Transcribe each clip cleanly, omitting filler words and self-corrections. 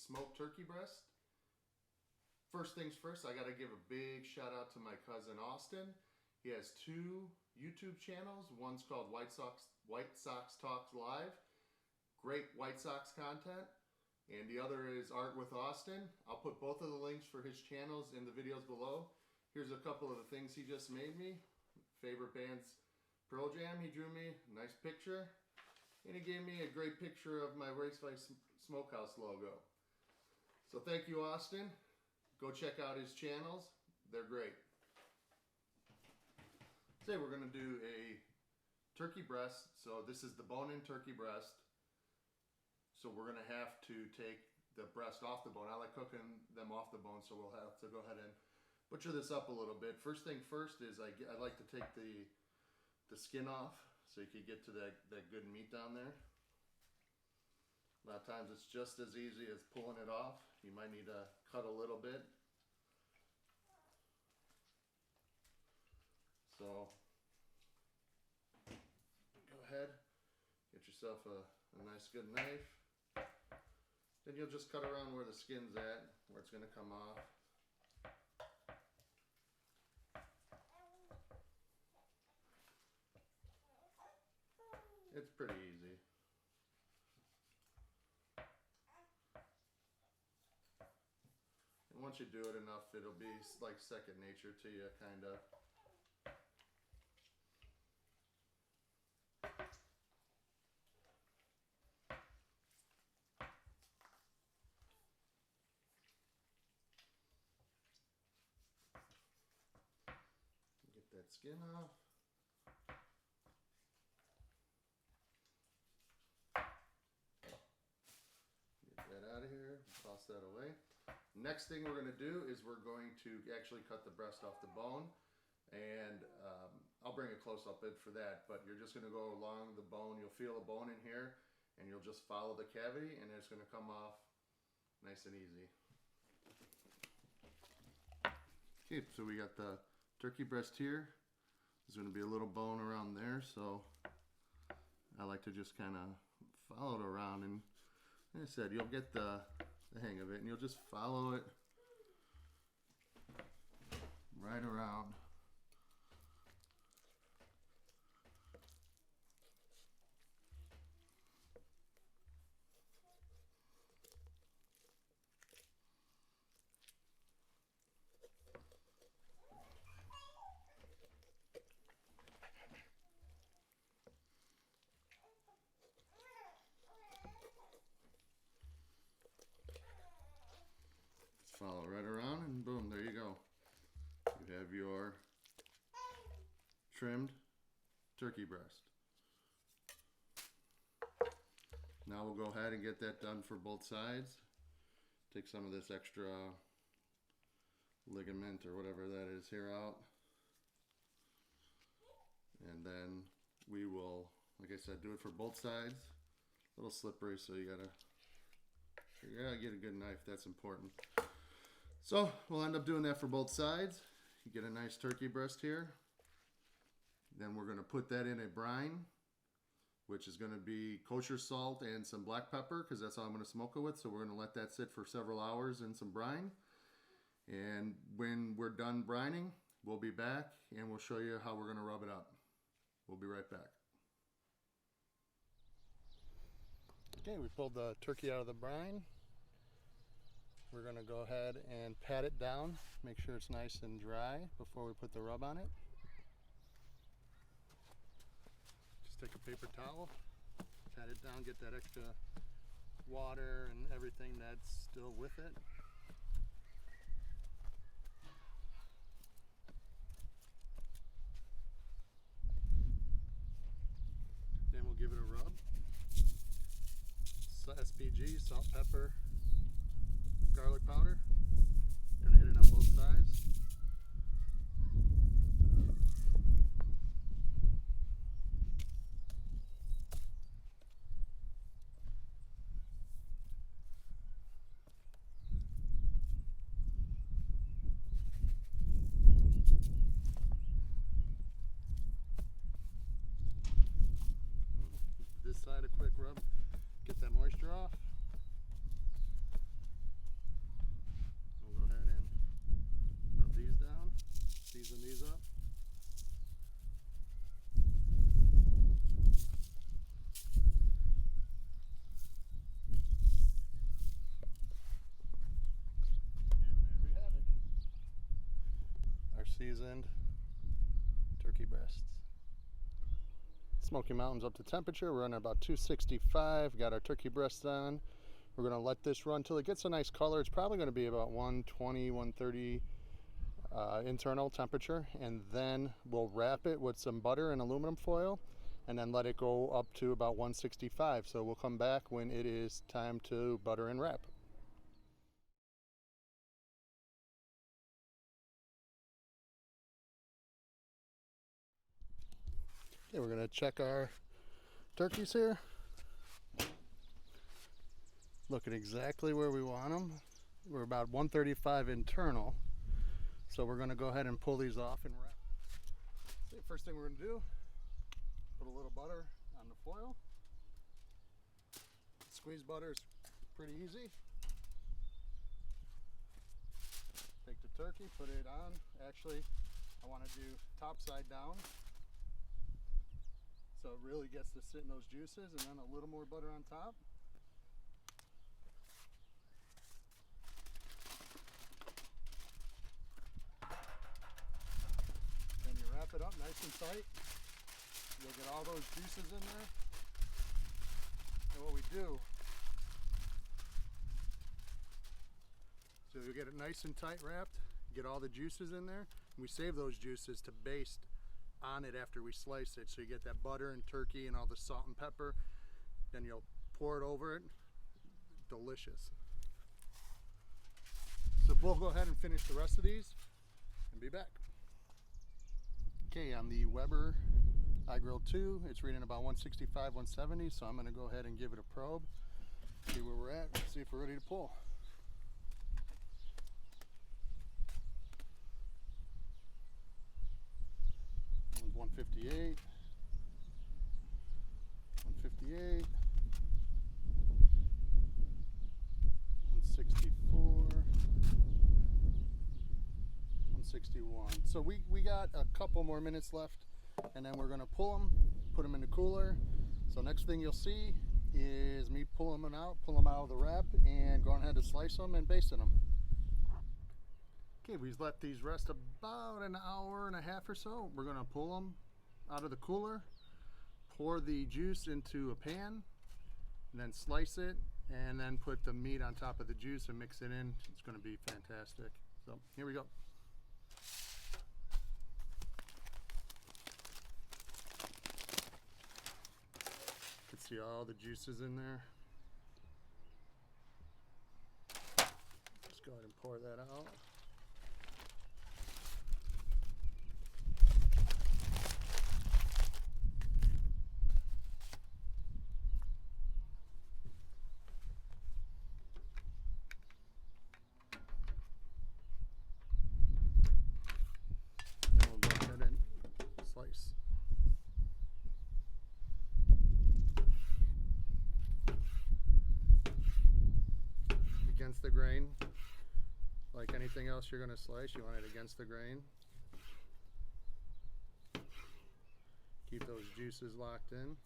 smoked turkey breast. First things first, I got to give a big shout out to my cousin Austin. He has two YouTube channels. One's called White Sox Talks Live. Great White Sox content. And the other is Art with Austin. I'll put both of the links for his channels in the videos below. Here's a couple of the things he just made me. Favorite band's Pearl Jam, he drew me a nice picture. And he gave me a great picture of my Raceway Smokehouse logo. So thank you, Austin. Go check out his channels. They're great. Today we're going to do a turkey breast. So this is the bone-in turkey breast. So we're going to have to take the breast off the bone. I like cooking them off the bone, so we'll have to go ahead and butcher this up a little bit. First thing first is I like to take the skin off so you can get to that good meat down there. A lot of times it's just as easy as pulling it off. You might need to cut a little bit. So go ahead, get yourself a nice good knife. Then you'll just cut around where the skin's at, where it's going to come off. It's pretty easy. And once you do it enough, it'll be like second nature to you, kind of. Get that skin off. That out of here, toss that away. Next thing we're going to do is we're going to actually cut the breast off the bone, and I'll bring a close-up bit for that, but you're just going to go along the bone. You'll feel a bone in here, and you'll just follow the cavity, and it's going to come off nice and easy. Okay, so we got the turkey breast here. There's going to be a little bone around there, so I like to just kind of follow it around, and like I said, you'll get the hang of it, and you'll just follow it right around. Follow right around, and boom, there you go. You have your trimmed turkey breast. Now we'll go ahead and get that done for both sides. Take some of this extra ligament or whatever that is here out. And then we will, like I said, do it for both sides. A little slippery, so you gotta get a good knife. That's important. So we'll end up doing that for both sides. You get a nice turkey breast here. Then we're going to put that in a brine, which is going to be kosher salt and some black pepper, because that's all I'm going to smoke it with. So we're going to let that sit for several hours in some brine. And when we're done brining, we'll be back and we'll show you how we're going to rub it up. We'll be right back. Okay, we pulled the turkey out of the brine. We're going to go ahead and pat it down, make sure it's nice and dry before we put the rub on it. Just take a paper towel, pat it down, get that extra water and everything that's still with it. Then we'll give it a rub. SPG, salt, pepper, garlic powder. Gonna hit it on both sides. This side a quick rub, get that moisture off. season these up. And there we have it. Our seasoned turkey breasts. Smoky Mountain's up to temperature. We're running about 265. Got our turkey breasts on. We're going to let this run till it gets a nice color. It's probably going to be about 120, 130 internal temperature, and then we'll wrap it with some butter and aluminum foil and then let it go up to about 165. So we'll come back when it is time to butter and wrap. Okay, we're going to check our turkeys here. Look at exactly where we want them. We're about 135 internal. So we're going to go ahead and pull these off and wrap. So first thing we're going to do, put a little butter on the foil. Squeeze butter is pretty easy. Take the turkey, put it on. Actually, I want to do top side down, so it really gets to sit in those juices, and then a little more butter on top. Then you wrap it up nice and tight. You'll get all those juices in there. And what we do, so you get it nice and tight wrapped, get all the juices in there, and we save those juices to baste on it after we slice it. So you get that butter and turkey and all the salt and pepper. Then you'll pour it over it. Delicious. So we'll go ahead and finish the rest of these and be back. Okay, on the Weber iGrill 2, it's reading about 165, 170, so I'm going to go ahead and give it a probe, see where we're at, see if we're ready to pull. That one's 158, 158, 164, 161. So we got a couple more minutes left, and then we're going to pull them, put them in the cooler. So next thing you'll see is me pull them out of the wrap and going ahead to slice them and basting them. Okay, we've let these rest about an hour and a half or so. We're going to pull them out of the cooler, pour the juice into a pan, and then slice it, and then put the meat on top of the juice and mix it in. It's going to be fantastic. So here we go. You can see all the juices in there. Just go ahead and pour that out. Then we'll go ahead and slice. Against the grain. Like anything else you're going to slice, you want it against the grain. Keep those juices locked in.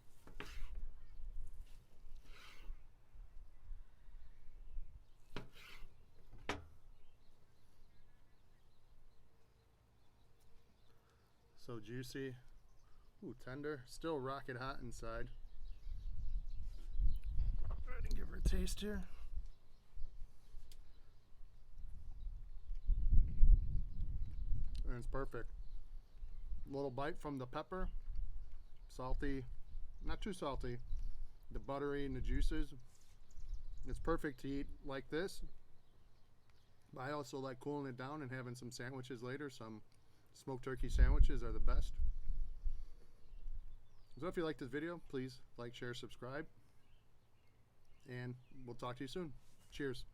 So juicy. Ooh, tender. Still rocket hot inside. Go ahead and give her a taste here. And it's perfect. Little bite from the pepper. Salty. Not too salty. The buttery and the juices. It's perfect to eat like this. But I also like cooling it down and having some sandwiches later. Some smoked turkey sandwiches are the best. So if you like this video, please like, share, subscribe. And we'll talk to you soon. Cheers.